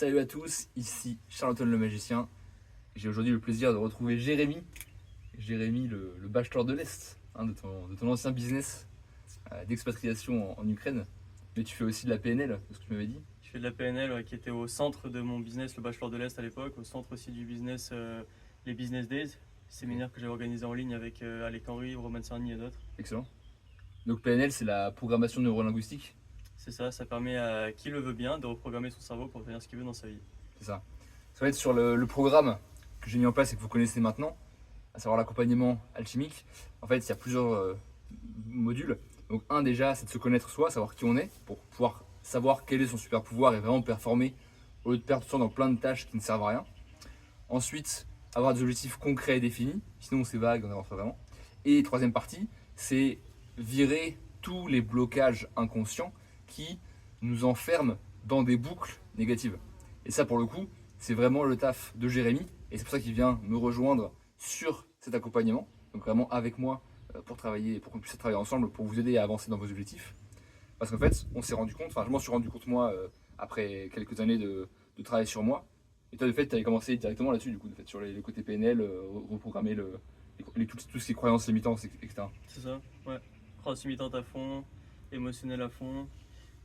Salut à tous, ici Charles-Antoine le magicien. J'ai aujourd'hui le plaisir de retrouver Jérémy. Jérémy, le bachelor de l'Est, de ton ancien business d'expatriation en Ukraine. Mais tu fais aussi de la PNL, c'est ce que tu m'avais dit. Je fais de la PNL qui était au centre de mon business, le Bachelor de l'Est à l'époque, au centre aussi du business, les Business Days, séminaires que j'ai organisés en ligne avec Alec Henry, Roman Cerny et d'autres. Excellent. Donc PNL, c'est la programmation neurolinguistique, C'est ça, ça permet à qui le veut bien de reprogrammer son cerveau pour obtenir ce qu'il veut dans sa vie. c'est ça. Ça va être sur le programme que j'ai mis en place et que vous connaissez maintenant, à savoir l'accompagnement alchimique. En fait, il y a plusieurs modules. Donc un déjà, c'est de se connaître soi, savoir qui on est, pour pouvoir savoir quel est son super pouvoir et vraiment performer au lieu de perdre du temps dans plein de tâches qui ne servent à rien. Ensuite, avoir des objectifs concrets et définis, sinon c'est vague, on avance pas vraiment. Et troisième partie, c'est virer tous les blocages inconscients qui nous enferment dans des boucles négatives. Et ça, pour le coup, c'est vraiment le taf de Jérémy, et c'est pour ça qu'il vient me rejoindre sur cet accompagnement, donc vraiment avec moi pour travailler, pour qu'on puisse travailler ensemble, pour vous aider à avancer dans vos objectifs. Parce qu'en fait, on s'est rendu compte, enfin je m'en suis rendu compte moi, après quelques années de travail sur moi, et toi de fait, tu avais commencé directement là-dessus, du coup, de fait, sur les côtés PNL, reprogrammer tout ce qui est croyances limitantes, etc. C'est ça, ouais. Croyance limitante à fond, émotionnel à fond,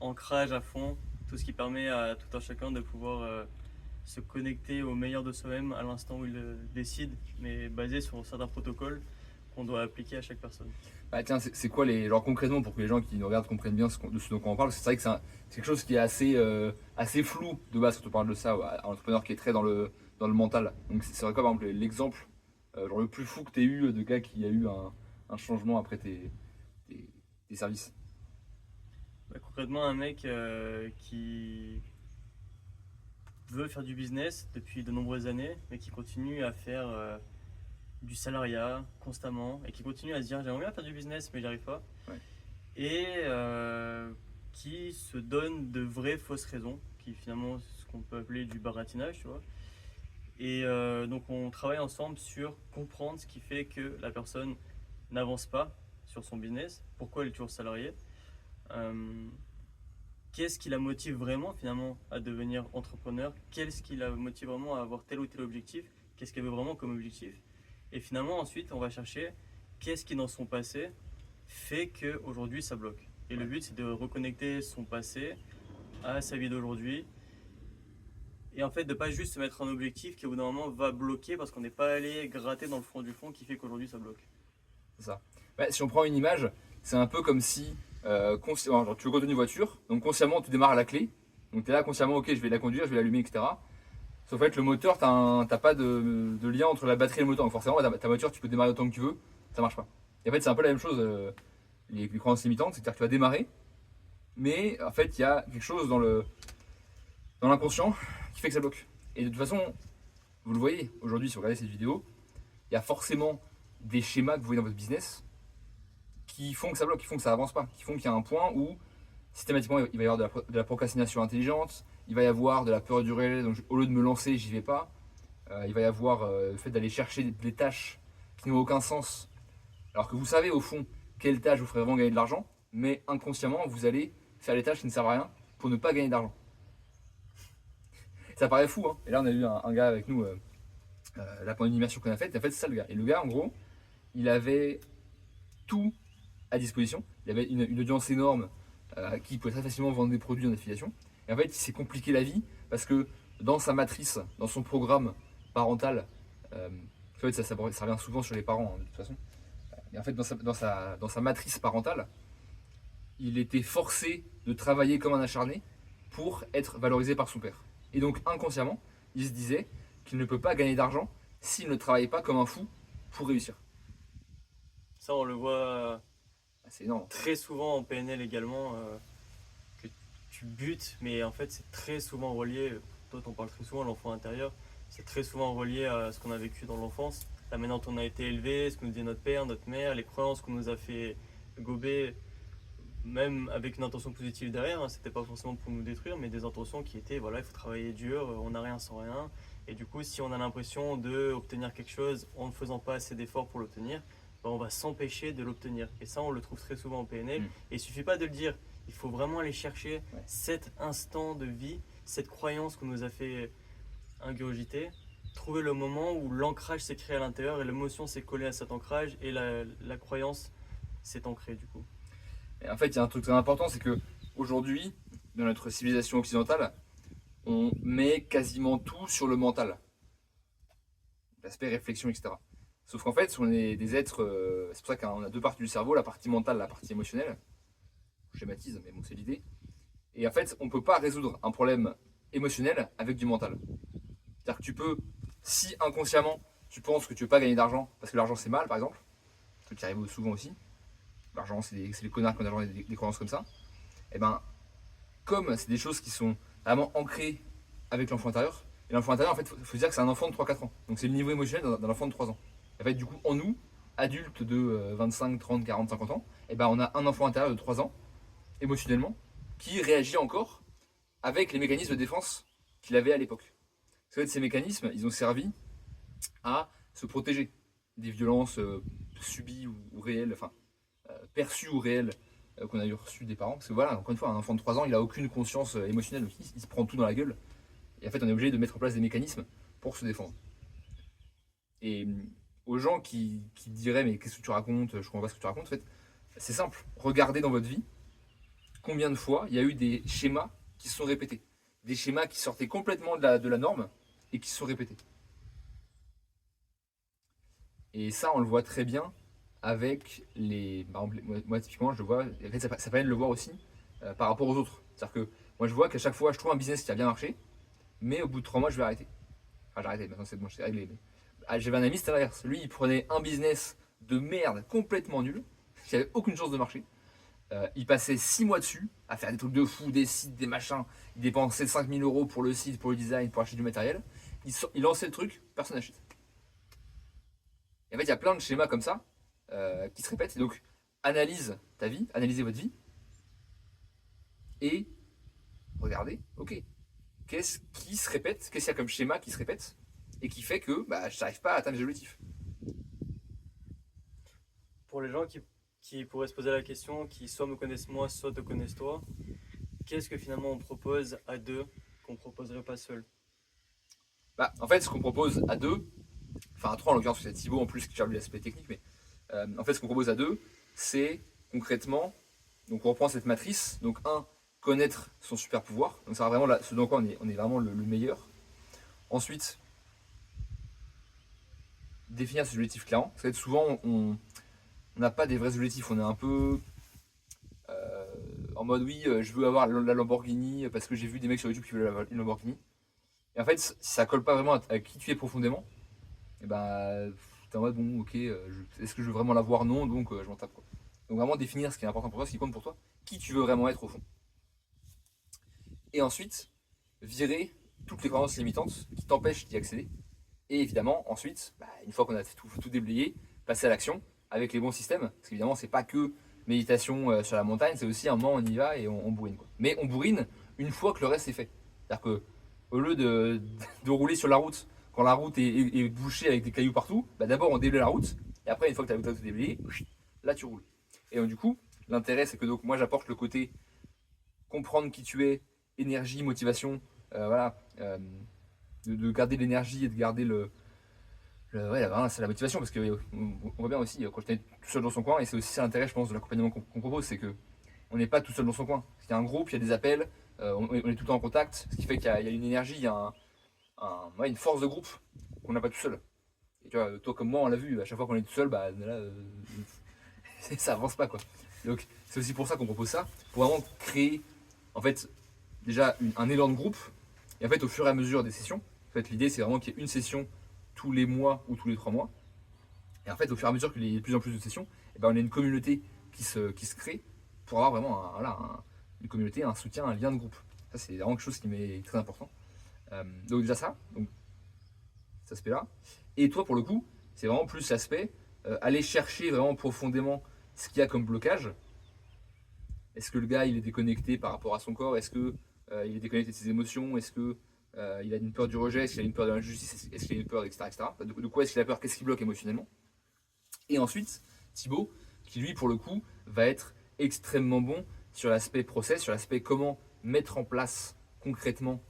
ancrage à fond, tout ce qui permet à tout un chacun de pouvoir se connecter au meilleur de soi-même à l'instant où il décide, mais basé sur certains protocoles qu'on doit appliquer à chaque personne. Bah tiens, c'est quoi les. Genre concrètement, pour que les gens qui nous regardent comprennent bien de ce dont on parle, parce que c'est vrai que c'est quelque chose qui est assez flou de base quand on parle de ça, un entrepreneur qui est très dans le mental. Donc c'est vrai quoi, par exemple, l'exemple genre le plus fou que tu as eu de gars qui a eu un changement après tes services. Bah, concrètement, un mec qui veut faire du business depuis de nombreuses années, mais qui continue à faire du salariat constamment et qui continue à se dire j'aimerais bien faire du business, mais j'arrive pas. Ouais. Et qui se donne de vraies fausses raisons, qui finalement ce qu'on peut appeler du baratinage, tu vois. Et donc on travaille ensemble sur comprendre ce qui fait que la personne n'avance pas sur son business, pourquoi elle est toujours salariée. Euh, Qu'est-ce qui la motive vraiment finalement à devenir entrepreneur? Qu'est-ce qui la motive vraiment à avoir tel ou tel objectif? Qu'est-ce qu'elle veut vraiment comme objectif? Et finalement ensuite on va chercher qu'est-ce qui dans son passé fait qu'aujourd'hui ça bloque. Et le but c'est de reconnecter son passé à sa vie d'aujourd'hui. Et en fait de pas juste se mettre un objectif qui au bout d'un moment va bloquer parce qu'on n'est pas allé gratter dans le fond du fond qui fait qu'aujourd'hui ça bloque. C'est ça. Bah, si on prend une image, c'est un peu comme si genre, tu veux conduire une voiture, donc consciemment tu démarres à la clé, donc tu es là consciemment, ok, je vais la conduire, je vais l'allumer, etc. Sauf fait, le moteur, t'as pas de lien entre la batterie et le moteur. Donc forcément, ta voiture, tu peux démarrer autant que tu veux, ça marche pas. Et en fait, c'est un peu la même chose, les croyances limitantes, c'est-à-dire que tu vas démarrer, mais en fait, il y a quelque chose dans l'inconscient qui fait que ça bloque. Et de toute façon, vous le voyez, aujourd'hui, si vous regardez cette vidéo, il y a forcément des schémas que vous voyez dans votre business qui font que ça bloque, qui font que ça avance pas, qui font qu'il y a un point où systématiquement il va y avoir de la procrastination intelligente, il va y avoir de la peur du réel, donc au lieu de me lancer, j'y vais pas. Il va y avoir le fait d'aller chercher des tâches qui n'ont aucun sens, alors que vous savez au fond quelle tâche vous ferait vraiment gagner de l'argent, mais inconsciemment vous allez faire les tâches qui ne servent à rien pour ne pas gagner d'argent. Ça paraît fou, hein. Et là on a eu un gars avec nous là pendant une immersion qu'on a faite, et en fait c'est ça le gars. Et le gars en gros, il avait tout à disposition, il avait une audience énorme qui pouvait très facilement vendre des produits en affiliation. Et en fait il s'est compliqué la vie parce que dans sa matrice, dans son programme parental, en fait, ça revient souvent sur les parents hein, de toute façon. Et en fait, dans sa matrice parentale, il était forcé de travailler comme un acharné pour être valorisé par son père. Et donc, inconsciemment, il se disait qu'il ne peut pas gagner d'argent s'il ne travaille pas comme un fou pour réussir. Ça on le voit Ah, c'est énorme. très souvent en PNL également. Que tu butes, mais en fait c'est très souvent relié, toi t'en parles très souvent, l'enfant intérieur, c'est très souvent relié à ce qu'on a vécu dans l'enfance, la manière dont on a été élevé, ce que nous dit notre père, notre mère, les croyances qu'on nous a fait gober, même avec une intention positive derrière, hein, c'était pas forcément pour nous détruire, mais des intentions qui étaient, voilà, il faut travailler dur, on n'a rien sans rien, et du coup si on a l'impression d'obtenir quelque chose en ne faisant pas assez d'efforts pour l'obtenir, ben, on va s'empêcher de l'obtenir, et ça on le trouve très souvent en PNL, et il suffit pas de le dire, il faut vraiment aller chercher Ouais. cet instant de vie cette croyance qu'on nous a fait ingurgiter, trouver le moment où l'ancrage s'est créé à l'intérieur et l'émotion s'est collée à cet ancrage et la croyance s'est ancrée du coup. Et en fait, il y a un truc très important, c'est que aujourd'hui, dans notre civilisation occidentale, on met quasiment tout sur le mental, l'aspect réflexion, etc. Sauf qu'en fait, on est des êtres, c'est pour ça qu'on a deux parties du cerveau, la partie mentale, la partie émotionnelle. Je schématise, mais bon, c'est l'idée. Et en fait, on ne peut pas résoudre un problème émotionnel avec du mental. C'est-à-dire que tu peux, si inconsciemment, tu penses que tu ne veux pas gagner d'argent parce que l'argent c'est mal, par exemple, ce qui arrive souvent aussi, l'argent c'est les connards qui ont l'argent et des croyances comme ça, et ben, comme c'est des choses qui sont vraiment ancrées avec l'enfant intérieur, et l'enfant intérieur, en fait, il faut dire que c'est un enfant de 3-4 ans. Donc c'est le niveau émotionnel d'un enfant de 3 ans. En fait, du coup, en nous, adultes de 25, 30, 40, 50 ans, et ben, on a un enfant intérieur de 3 ans, émotionnellement, qui réagit encore avec les mécanismes de défense qu'il avait à l'époque. Parce que ces mécanismes, ils ont servi à se protéger des violences subies ou réelles, enfin perçues ou réelles qu'on a eu reçues des parents. Parce que voilà, encore une fois, un enfant de 3 ans, il n'a aucune conscience émotionnelle, donc il se prend tout dans la gueule. Et en fait, on est obligé de mettre en place des mécanismes pour se défendre. Et aux gens qui diraient, mais qu'est-ce que tu racontes, je comprends pas ce que tu racontes, en fait, c'est simple. Regardez dans votre vie combien de fois il y a eu des schémas qui se sont répétés. Des schémas qui sortaient complètement de la norme et qui se sont répétés. Et ça, on le voit très bien avec les. Par exemple, moi, typiquement, je le vois, en fait, ça permet de le voir aussi par rapport aux autres. C'est-à-dire que moi, je vois qu'à chaque fois, je trouve un business qui a bien marché, mais au bout de 3 mois, je vais arrêter. Enfin, j'ai arrêté, maintenant c'est bon, c'est réglé. Mais... Ah, j'avais un ami, c'était l'inverse. Lui, il prenait un business de merde complètement nul, qui avait aucune chance de marcher. Il passait 6 mois dessus, à faire des trucs de fou, des sites, des machins. Il dépensait 5000 euros pour le site, pour le design, pour acheter du matériel. Il lançait le truc, personne n'achète. Et en fait, il y a plein de schémas comme ça qui se répètent. Et donc, analyse ta vie, analysez votre vie et regardez, ok, qu'est-ce qui se répète, qu'est-ce qu'il y a comme schéma qui se répète et qui fait que bah, je n'arrive pas à atteindre les objectifs. Pour les gens qui pourraient se poser la question, qui soit me connaissent moi, soit te connaissent toi, qu'est-ce que finalement on propose à deux qu'on ne proposerait pas seul? Bah, en fait, ce qu'on propose à deux, enfin à trois en l'occurrence, c'est Thibaut en plus qui gère l'aspect technique, mais en fait, ce qu'on propose à deux, c'est concrètement, donc on reprend cette matrice, donc un, connaître son super pouvoir, donc ça va vraiment là, ce dans quoi on est vraiment le meilleur. Ensuite, définir ses objectifs clairement, parce que souvent on n'a pas des vrais objectifs, on est un peu en mode oui, je veux avoir la Lamborghini parce que j'ai vu des mecs sur YouTube qui veulent une Lamborghini. Et en fait, si ça colle pas vraiment à qui tu es profondément, et ben t'es en mode bon, ok, est-ce que je veux vraiment l'avoir? Non, donc je m'en tape quoi. Donc vraiment définir ce qui est important pour toi, ce qui compte pour toi, qui tu veux vraiment être au fond. Et ensuite, virer toutes les croyances limitantes qui t'empêchent d'y accéder. Et évidemment, ensuite, bah, une fois qu'on a tout déblayé, passer à l'action avec les bons systèmes. Parce qu'évidemment, c'est pas que méditation sur la montagne, c'est aussi un moment où on y va et on bourrine. Quoi. Mais on bourrine une fois que le reste est fait. C'est-à-dire que au lieu de rouler sur la route, quand la route est bouchée avec des cailloux partout, bah, d'abord on déblaye la route, et après, une fois que tu as tout déblayé, là tu roules. Et donc, du coup, l'intérêt, c'est que donc, moi j'apporte le côté comprendre qui tu es, énergie, motivation, voilà, de garder l'énergie et de garder ouais, c'est la motivation parce que on voit bien aussi quand on est tout seul dans son coin et c'est aussi ça l'intérêt je pense de l'accompagnement qu'on propose, c'est que on n'est pas tout seul dans son coin. Il y a un groupe, il y a des appels, on est tout le temps en contact, ce qui fait qu'il y a une énergie, il y a ouais, une force de groupe qu'on n'a pas tout seul. Et tu vois, toi comme moi on l'a vu, à chaque fois qu'on est tout seul, bah là ça avance pas quoi. Donc c'est aussi pour ça qu'on propose ça, pour vraiment créer en fait déjà un élan de groupe et en fait au fur et à mesure des sessions, en fait l'idée c'est vraiment qu'il y ait une session tous les mois ou tous les 3 mois. Et en fait, au fur et à mesure qu'il y a de plus en plus de sessions, et ben, on a une communauté qui se crée pour avoir vraiment une communauté, un soutien, un lien de groupe. Ça, c'est vraiment quelque chose qui m'est très important. Donc déjà ça, donc cet aspect-là. Et toi, pour le coup, c'est vraiment plus l'aspect aller chercher vraiment profondément ce qu'il y a comme blocage. Est-ce que le gars, il est déconnecté par rapport à son corps? Est-ce que il est déconnecté de ses émotions? Est-ce que il a une peur du rejet? Est-ce qu'il a une peur de l'injustice? Est-ce qu'il a une peur, etc. etc. De quoi est-ce qu'il a peur? Qu'est-ce qui bloque émotionnellement? Et ensuite, Thibaut, qui lui, pour le coup, va être extrêmement bon sur l'aspect process, sur l'aspect comment mettre en place concrètement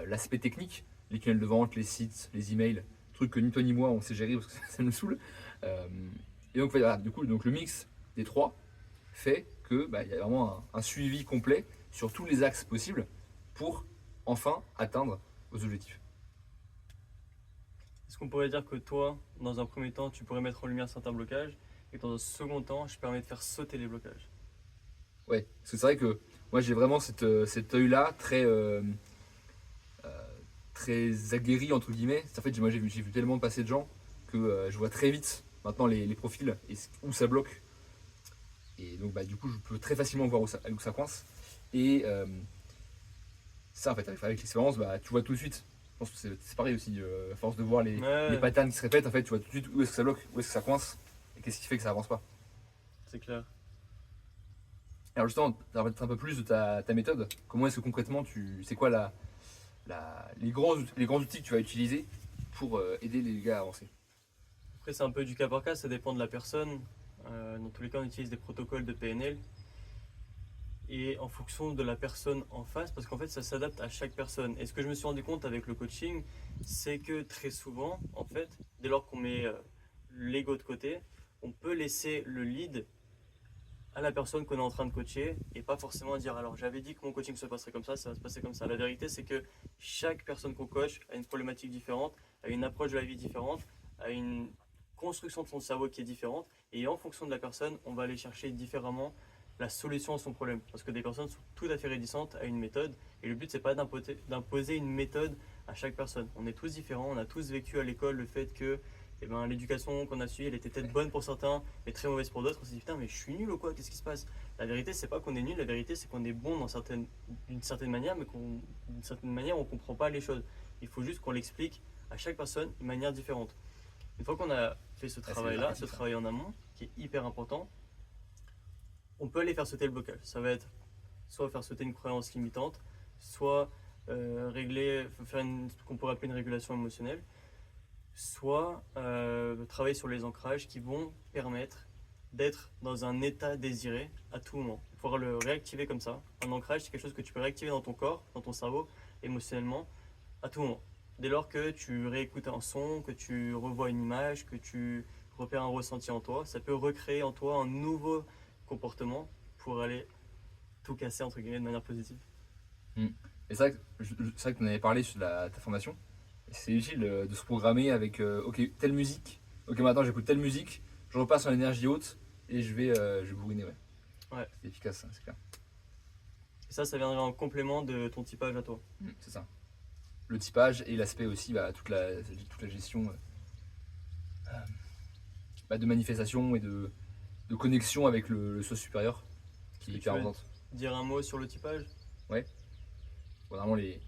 l'aspect technique, les tunnels de vente, les sites, les emails, trucs que ni toi ni moi on sait gérer parce que ça nous saoule. Euh, et donc, voilà, du coup, donc le mix des trois fait que il y a vraiment un suivi complet sur tous les axes possibles pour enfin atteindre vos objectifs. Est-ce qu'on pourrait dire que toi, dans un premier temps, tu pourrais mettre en lumière certains blocages et que dans un second temps, je permets de faire sauter les blocages? Ouais, parce que c'est vrai que moi j'ai vraiment cet œil-là très aguerri entre guillemets. En fait, moi j'ai vu tellement passer de gens que je vois très vite maintenant les profils et où ça bloque. Et donc du coup je peux très facilement voir où ça coince. Et ça en fait avec l'expérience, tu vois tout de suite. Je pense que c'est pareil aussi, à force de voir les Ouais, patterns qui se répètent, en fait tu vois tout de suite où est-ce que ça bloque, où est-ce que ça coince et qu'est-ce qui fait que ça avance pas. c'est clair. Alors justement, ça va être un peu plus de ta méthode. Comment est-ce que concrètement c'est quoi les grands outils que tu vas utiliser pour aider les gars à avancer? Après, c'est un peu du cas par cas, ça dépend de la personne. Dans tous les cas, on utilise des protocoles de PNL et en fonction de la personne en face, parce qu'en fait, ça s'adapte à chaque personne. Et ce que je me suis rendu compte avec le coaching, c'est que très souvent, en fait, dès lors qu'on met l'ego de côté, on peut laisser le lead à la personne qu'on est en train de coacher et pas forcément dire alors j'avais dit que mon coaching se passerait comme ça va se passer comme ça. La vérité c'est que chaque personne qu'on coach a une problématique différente, a une approche de la vie différente, a une construction de son cerveau qui est différente et en fonction de la personne on va aller chercher différemment la solution à son problème parce que des personnes sont tout à fait réticentes à une méthode et le but c'est pas d'imposer une méthode à chaque personne. On est tous différents, on a tous vécu à l'école le fait que eh ben, l'éducation qu'on a suivie, elle était peut-être bonne pour certains, mais très mauvaise pour d'autres. On s'est dit putain, mais je suis nul ou quoi? Qu'est-ce qui se passe? La vérité, c'est pas qu'on est nul, la vérité, c'est qu'on est bon d'une certaine manière, mais d'une certaine manière, on comprend pas les choses. Il faut juste qu'on l'explique à chaque personne d'une manière différente. Une fois qu'on a fait ce Ah, c'est travail-là, ce pratique ça. travail en amont, qui est hyper important, on peut aller faire sauter le blocage. Ça va être soit faire sauter une croyance limitante, soit ce qu'on pourrait appeler une régulation émotionnelle, soit travailler sur les ancrages qui vont permettre d'être dans un état désiré à tout moment. Pouvoir le réactiver comme ça. Un ancrage, c'est quelque chose que tu peux réactiver dans ton corps, dans ton cerveau, émotionnellement, à tout moment. Dès lors que tu réécoutes un son, que tu revois une image, que tu repères un ressenti en toi, ça peut recréer en toi un nouveau comportement pour aller tout casser entre guillemets de manière positive. Mm. Et c'est vrai que tu en avais parlé sur ta formation. Et c'est utile de se programmer avec ok, telle musique. Ok, maintenant j'écoute telle musique, je repasse en énergie haute et je vais bourriner. Ouais. Ouais. C'est efficace, c'est clair. Et ça viendrait en complément de ton typage à toi. C'est ça. Le typage et l'aspect aussi, toute la gestion de manifestation et de connexion avec le soi supérieur Est-ce qui est que tu hyper veux importante. dire un mot sur le typage? Ouais. Bon, vraiment, les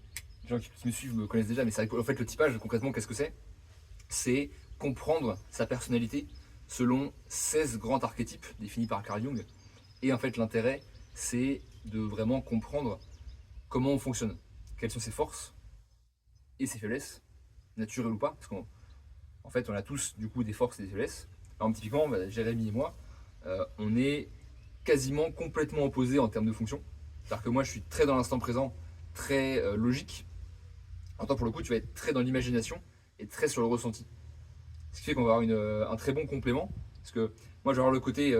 gens qui me suivent me connaissent déjà, mais c'est vrai qu'en fait, le typage, concrètement, qu'est-ce que c'est? C'est comprendre sa personnalité selon 16 grands archétypes définis par Carl Jung. Et en fait, l'intérêt, c'est de vraiment comprendre comment on fonctionne, quelles sont ses forces et ses faiblesses, naturelles ou pas, parce qu'en fait, on a tous du coup des forces et des faiblesses. Alors, typiquement, Jérémy et moi, on est quasiment complètement opposés en termes de fonction. C'est-à-dire que moi, je suis très dans l'instant présent, très logique. Alors, toi, pour le coup, tu vas être très dans l'imagination et très sur le ressenti. Ce qui fait qu'on va avoir un très bon complément. Parce que moi, je vais avoir le côté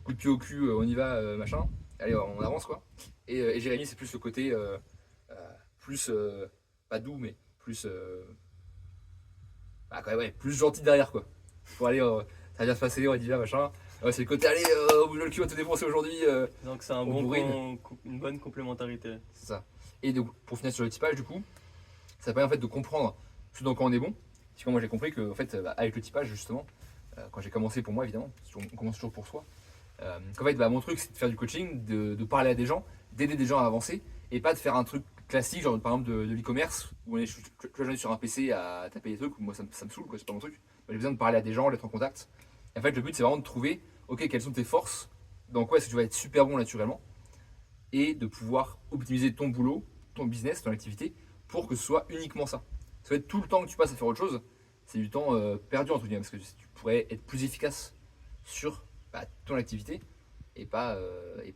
coup de pied au cul, on y va, machin. Allez, on avance quoi. Et Jérémy, c'est plus le côté plus, pas doux, mais plus, quand même, ouais, plus gentil derrière quoi. Pour aller, ça va bien se passer, on va dire machin. Ouais, c'est le côté, allez, bouge le cul, on va te défoncer aujourd'hui, Donc c'est on bourrine. une bonne complémentarité. C'est ça. Et donc, pour finir sur le typage, du coup, ça permet en fait de comprendre ce dans quoi on est bon. Parce que moi, j'ai compris que, en fait, avec le typage, justement, quand j'ai commencé pour moi, évidemment, on commence toujours pour soi. Qu'en fait, mon truc, c'est de faire du coaching, de parler à des gens, d'aider des gens à avancer, et pas de faire un truc classique, genre par exemple de l'e-commerce, où je suis sur un PC à taper des trucs, où moi ça me saoule, quoi, c'est pas mon truc. Moi, j'ai besoin de parler à des gens, d'être en contact. Et en fait, le but, c'est vraiment de trouver, ok, quelles sont tes forces, dans quoi est-ce que tu vas être super bon naturellement, et de pouvoir optimiser ton boulot, ton business, ton activité, pour que ce soit uniquement ça. Ça va être tout le temps que tu passes à faire autre chose, c'est du temps perdu entre guillemets, parce que tu pourrais être plus efficace sur ton activité et pas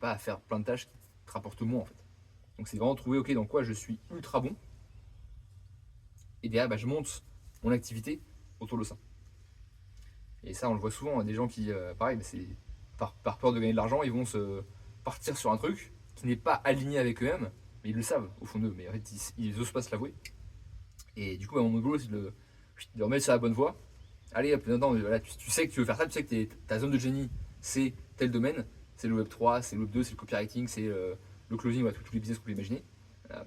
à faire plein de tâches qui te rapportent moins en fait. Donc c'est vraiment trouver ok dans quoi je suis ultra bon et derrière, je monte mon activité autour de ça. Et ça, on le voit souvent, hein, des gens qui, pareil, c'est par peur de gagner de l'argent, ils vont se partir sur un truc qui n'est pas aligné avec eux-mêmes, mais ils le savent au fond d'eux, mais en fait, ils osent pas se l'avouer. Et du coup, mon boulot, c'est de remettre sur la bonne voie. Allez, hop, non, voilà, tu sais que tu veux faire ça, tu sais que ta zone de génie, c'est tel domaine, c'est le Web3, c'est le Web2, c'est le copywriting, c'est le closing, voilà, tous les business qu'on peut imaginer. Euh,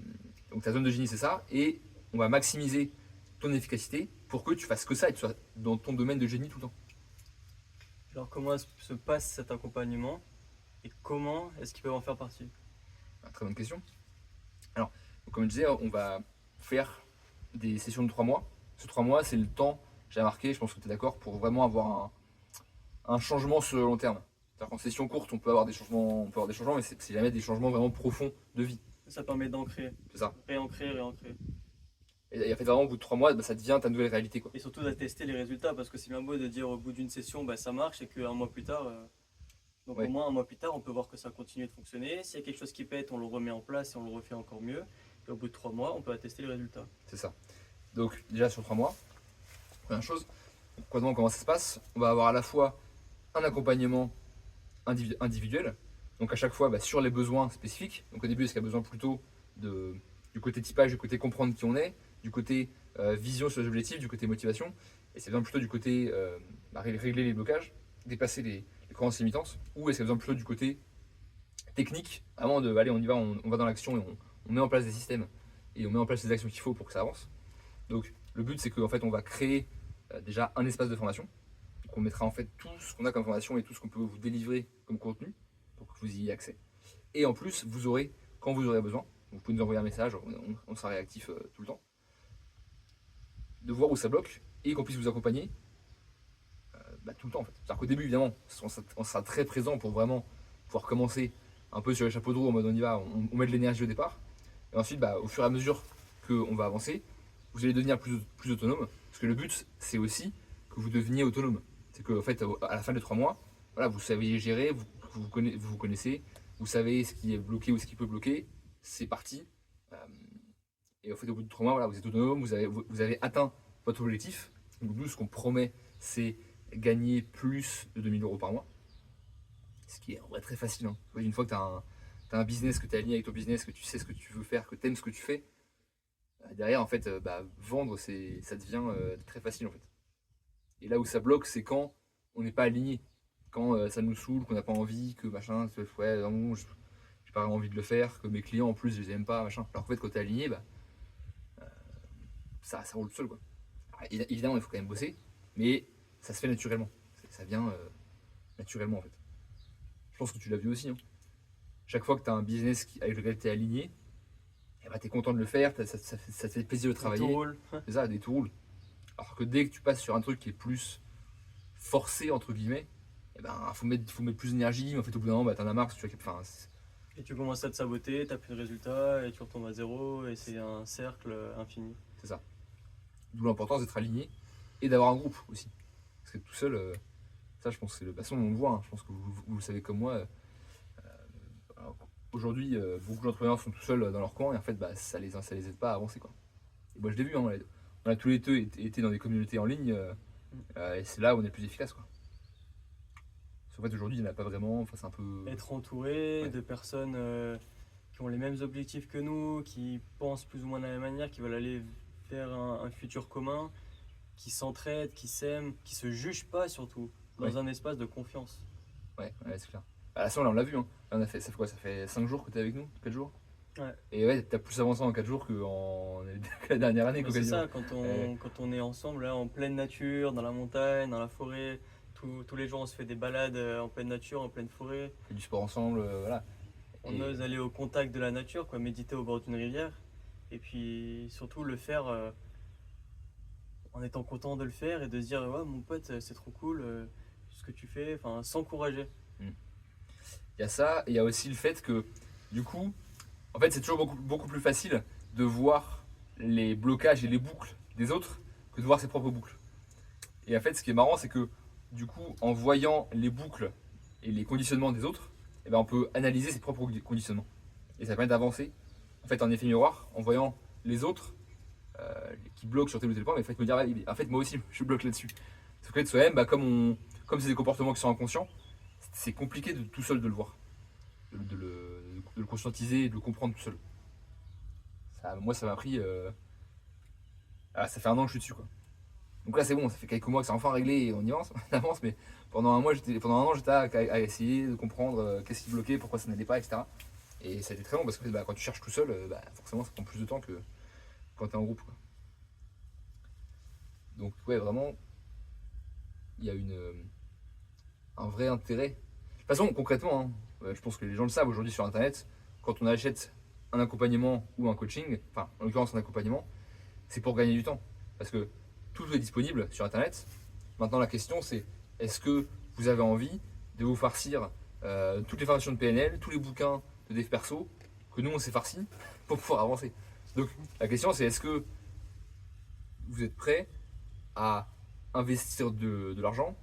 donc ta zone de génie, c'est ça, et on va maximiser ton efficacité pour que tu fasses que ça et que tu sois dans ton domaine de génie tout le temps. Alors comment se passe cet accompagnement et comment est-ce qu'ils peuvent en faire partie? Très bonne question. Alors, comme je disais, on va faire des sessions de 3 mois. Ce 3 mois, c'est le temps, j'ai marqué, je pense que tu es d'accord, pour vraiment avoir un changement sur le long terme. C'est-à-dire qu'en session courte, on peut avoir des changements, mais c'est jamais des changements vraiment profonds de vie. Ça permet d'ancrer, C'est ça. réancrer, réancrer. Et en fait, vraiment, au bout de 3 mois, ça devient ta nouvelle réalité, quoi. Et surtout d'attester les résultats, parce que c'est bien beau de dire au bout d'une session, ça marche, et qu'un mois plus tard, donc Ouais. au moins un mois plus tard, on peut voir que ça continue de fonctionner. S'il y a quelque chose qui pète, on le remet en place et on le refait encore mieux. Et au bout de 3 mois, on peut attester les résultats. C'est ça. Donc, déjà sur 3 mois, première chose, comment ça se passe? On va avoir à la fois un accompagnement individuel, donc à chaque fois sur les besoins spécifiques. Donc au début, est-ce qu'il y a besoin plutôt du côté typage, du côté comprendre qui on est, du côté vision sur les objectifs, du côté motivation, et c'est besoin plutôt du côté régler les blocages, dépasser les croyances limitantes, ou est-ce qu'il y a besoin plutôt du côté technique, vraiment de allez, on y va, on va dans l'action et on met en place des systèmes et on met en place les actions qu'il faut pour que ça avance. Donc le but c'est qu'en fait on va créer déjà un espace de formation. Donc, on mettra en fait tout ce qu'on a comme formation et tout ce qu'on peut vous délivrer comme contenu pour que vous y ayez accès. Et en plus vous aurez, quand vous aurez besoin, vous pouvez nous envoyer un message, on sera réactif tout le temps, de voir où ça bloque et qu'on puisse vous accompagner tout le temps en fait. C'est-à-dire qu'au début évidemment on sera très présent pour vraiment pouvoir commencer un peu sur les chapeaux de roue en mode on y va, on met de l'énergie au départ. Et ensuite au fur et à mesure qu'on va avancer, vous allez devenir plus autonome. Parce que le but c'est aussi que vous deveniez autonome. C'est qu'en fait à la fin des 3 mois, voilà, vous savez gérer, vous connaissez, vous savez ce qui est bloqué ou ce qui peut bloquer, c'est parti. Euh, Et en fait au bout de 3 mois, voilà, vous êtes autonome, vous avez atteint votre objectif. Donc nous ce qu'on promet c'est gagner plus de 2000 € par mois. Ce qui est en vrai très facile. Hein. Une fois que tu as un business, que tu es aligné avec ton business, que tu sais ce que tu veux faire, que tu aimes ce que tu fais, derrière, en fait, vendre, ça devient très facile en fait. Et là où ça bloque, c'est quand on n'est pas aligné. Quand ça nous saoule, qu'on n'a pas envie, que machin, ouais, non, j'ai pas envie de le faire, que mes clients en plus je les aime pas, machin. Alors qu'en fait, quand tu es aligné, ça roule tout seul quoi. Alors, évidemment, il faut quand même bosser, mais ça se fait naturellement. Ça vient naturellement en fait. Je pense que tu l'as vu aussi. Hein. Chaque fois que tu as un business avec lequel tu es aligné, tu es content de le faire, ça te fait plaisir de travailler. Tout roule. C'est ça, des tout roule. Alors que dès que tu passes sur un truc qui est plus forcé, entre guillemets, faut mettre plus d'énergie, mais en fait, au bout d'un moment, t'en as marre. Et tu commences à te saboter, t'as plus de résultats et tu retombes à zéro et c'est un cercle infini. C'est ça. D'où l'importance d'être aligné et d'avoir un groupe aussi. Parce que tout seul, ça, je pense que c'est le façon dont on le voit. Hein. Je pense que vous le savez comme moi. Aujourd'hui, beaucoup d'entrepreneurs sont tout seuls dans leur coin et en fait, ça les aide pas à avancer. Quoi. Et moi, je l'ai vu, hein, on a tous les deux été dans des communautés en ligne et c'est là où on est le plus efficace. Quoi. Parce qu'en fait, aujourd'hui, il n'y en a pas vraiment. Enfin, c'est un peu. Être entouré Ouais. de personnes qui ont les mêmes objectifs que nous, qui pensent plus ou moins de la même manière, qui veulent aller vers un futur commun, qui s'entraident, qui s'aiment, qui se jugent pas surtout, dans Ouais. un espace de confiance. Ouais, c'est clair. La là, on l'a vu. Hein. Là, ça fait quoi? Ça fait 5 jours que tu es avec nous? 4 jours? Ouais. Et ouais, t'as plus avancé en 4 jours que la dernière année. Bah, Quoi, c'est quasiment. ça, quand on est ensemble, là, en pleine nature, dans la montagne, dans la forêt, tous les jours on se fait des balades en pleine nature, en pleine forêt. On fait du sport ensemble, voilà. On Et ose aller au contact de la nature, quoi, méditer au bord d'une rivière. Et puis surtout le faire en étant content de le faire et de se dire ouais mon pote c'est trop cool ce que tu fais, enfin s'encourager. il y a ça, et il y a aussi le fait que, du coup, en fait, c'est toujours beaucoup plus facile de voir les blocages et les boucles des autres que de voir ses propres boucles. Et en fait, ce qui est marrant, c'est que, du coup, en voyant les boucles et les conditionnements des autres, on peut analyser ses propres conditionnements. Et ça permet d'avancer, en fait, en effet miroir, en voyant les autres qui bloquent sur tel ou tel point, mais faites me dire, ouais, en fait, moi aussi, je bloque là-dessus. Se connaître soi-même, comme c'est des comportements qui sont inconscients, c'est compliqué tout seul de le voir, de le conscientiser et de le comprendre tout seul. Moi, ça m'a pris. Ça fait 1 an que je suis dessus, quoi. Donc là, c'est bon, ça fait quelques mois que c'est enfin réglé et on y avance, on avance, mais pendant 1 an, j'étais à essayer de comprendre qu'est-ce qui bloquait, pourquoi ça n'allait pas, etc. Et ça a été très long parce que quand tu cherches tout seul, forcément, ça prend plus de temps que quand tu es en groupe, quoi. Donc, ouais, vraiment, il y a un vrai intérêt. De toute façon, concrètement, hein, je pense que les gens le savent aujourd'hui sur Internet, quand on achète un accompagnement ou un coaching, enfin, en l'occurrence un accompagnement, c'est pour gagner du temps. Parce que tout est disponible sur Internet. Maintenant, la question, c'est est-ce que vous avez envie de vous farcir toutes les formations de PNL, tous les bouquins de dev perso que nous, on s'est farci pour pouvoir avancer. Donc, la question, c'est est-ce que vous êtes prêt à investir de l'argent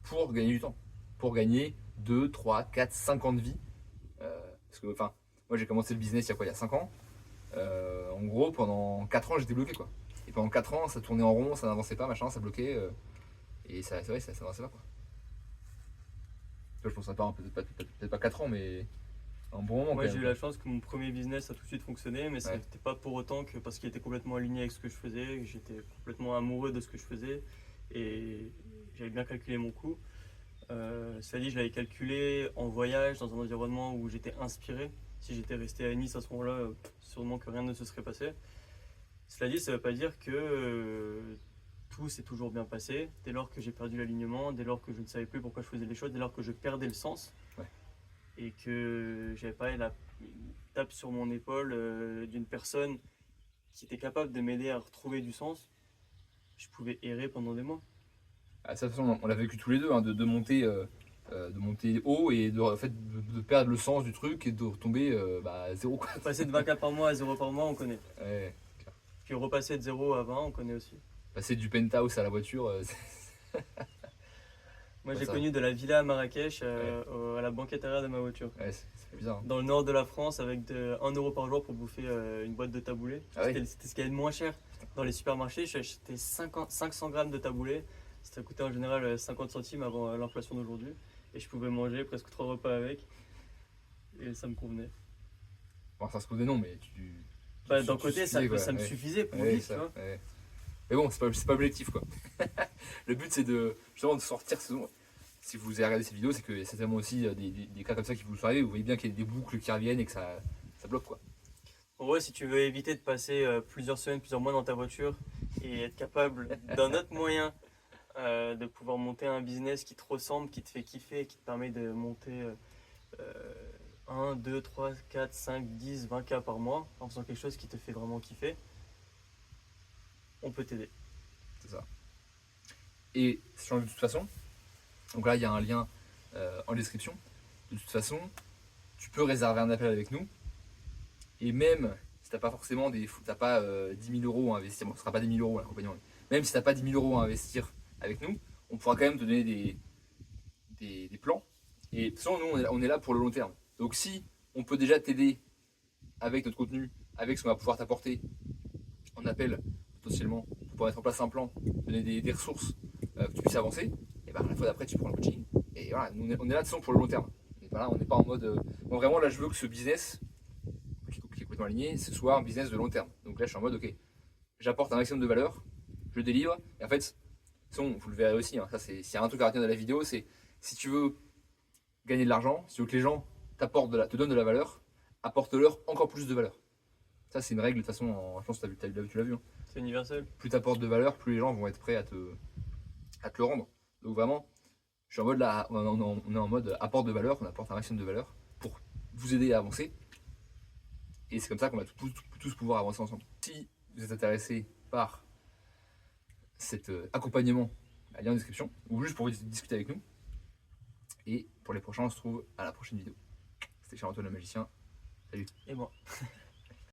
pour gagner du temps, pour gagner 2, 3, 4, 5 ans de vie. Parce que, enfin, moi j'ai commencé le business il y a 5 ans. En gros, pendant 4 ans, j'étais bloqué, quoi. Et pendant 4 ans, ça tournait en rond, ça n'avançait pas, machin, ça bloquait. Et c'est vrai, ça n'avançait pas, quoi. Je pense que ça part peut-être pas 4 ans, mais un bon moment. Moi, quand j'ai eu même. la chance que mon premier business a tout de suite fonctionné, mais Ouais. c'était pas pour autant que parce qu'il était complètement aligné avec ce que je faisais, que j'étais complètement amoureux de ce que je faisais et j'avais bien calculé mon coût. Cela dit, je l'avais calculé en voyage, dans un environnement où j'étais inspiré. Si j'étais resté à Nice à ce moment-là, sûrement que rien ne se serait passé. Cela dit, ça ne veut pas dire que tout s'est toujours bien passé. Dès lors que j'ai perdu l'alignement, dès lors que je ne savais plus pourquoi je faisais les choses, dès lors que je perdais le sens, Ouais. et que j'avais pas une tape sur mon épaule d'une personne qui était capable de m'aider à retrouver du sens, je pouvais errer pendant des mois. Ça, de toute façon, on l'a vécu tous les deux, hein, de monter haut et en fait, de perdre le sens du truc et de retomber à zéro, quoi. Passer de 20K par mois à 0 par mois, on connaît. Ouais. Puis repasser de 0 à 20, on connaît aussi. Passer du penthouse à la voiture, Moi, pas j'ai ça. connu de la villa à Marrakech à la banquette arrière de ma voiture. Ouais, c'est bizarre, hein. Dans le nord de la France, avec 1 euro par jour pour bouffer une boîte de taboulé. Ah oui. C'était ce qui est le moins cher. Dans les supermarchés, j'ai acheté 500 grammes de taboulé. Ça coûtait en général 50 centimes avant l'inflation d'aujourd'hui. Et je pouvais manger presque 3 repas avec. Et ça me convenait. Bon, ça se connaît non, mais D'un côté, ça me ouais. suffisait pour Ouais, vivre, tu ça, vois. ouais. Mais bon, c'est pas objectif, quoi. Le but, c'est justement de sortir. Si vous avez regardé ces vidéos, c'est que c'est certainement aussi des cas comme ça qui vous sont arrivés. Vous voyez bien qu'il y a des boucles qui reviennent et que ça bloque, quoi. En vrai, si tu veux éviter de passer plusieurs semaines, plusieurs mois dans ta voiture et être capable d'un autre moyen de pouvoir monter un business qui te ressemble, qui te fait kiffer, qui te permet de monter 1, 2, 3, 4, 5, 10, 20K par mois en faisant quelque chose qui te fait vraiment kiffer, on peut t'aider. C'est ça. Et de toute façon, donc là, il y a un lien en description. De toute façon, tu peux réserver un appel avec nous. Et même si tu n'as pas forcément t'as pas 10 000 euros à investir, bon, ce ne sera pas 10 000 euros l'accompagnement, même si tu n'as pas 10 000 euros à investir avec nous, on pourra quand même te donner des plans. Et de toute façon, nous, on est là pour le long terme. Donc si on peut déjà t'aider avec notre contenu, avec ce qu'on va pouvoir t'apporter en appel potentiellement, pour mettre en place un plan, donner des ressources que tu puisses avancer, et ben la fois d'après tu prends le coaching. Et voilà, nous, on est là de toute façon pour le long terme. On n'est pas en mode. Bon, vraiment là je veux que ce business qui est complètement aligné, ce soit un business de long terme. Donc là je suis en mode ok, j'apporte un maximum de valeur, je délivre, et en fait, vous le verrez aussi, hein, ça c'est, s'il y a un truc à retenir de la vidéo, c'est si tu veux gagner de l'argent, si tu veux que les gens te donnent de la valeur, apporte-leur encore plus de valeur. Ça c'est une règle de toute façon, je pense que tu l'as vu. Hein. C'est universel. Plus tu apportes de valeur, plus les gens vont être prêts à te le rendre. Donc vraiment, je suis en mode là, on est en mode apport de valeur, on apporte un maximum de valeur pour vous aider à avancer. Et c'est comme ça qu'on va tous pouvoir avancer ensemble. Si vous êtes intéressé par cet accompagnement, lien en description, ou juste pour discuter avec nous. Et pour les prochains, on se trouve à la prochaine vidéo. C'était Charles-Antoine le magicien. Salut. Et moi.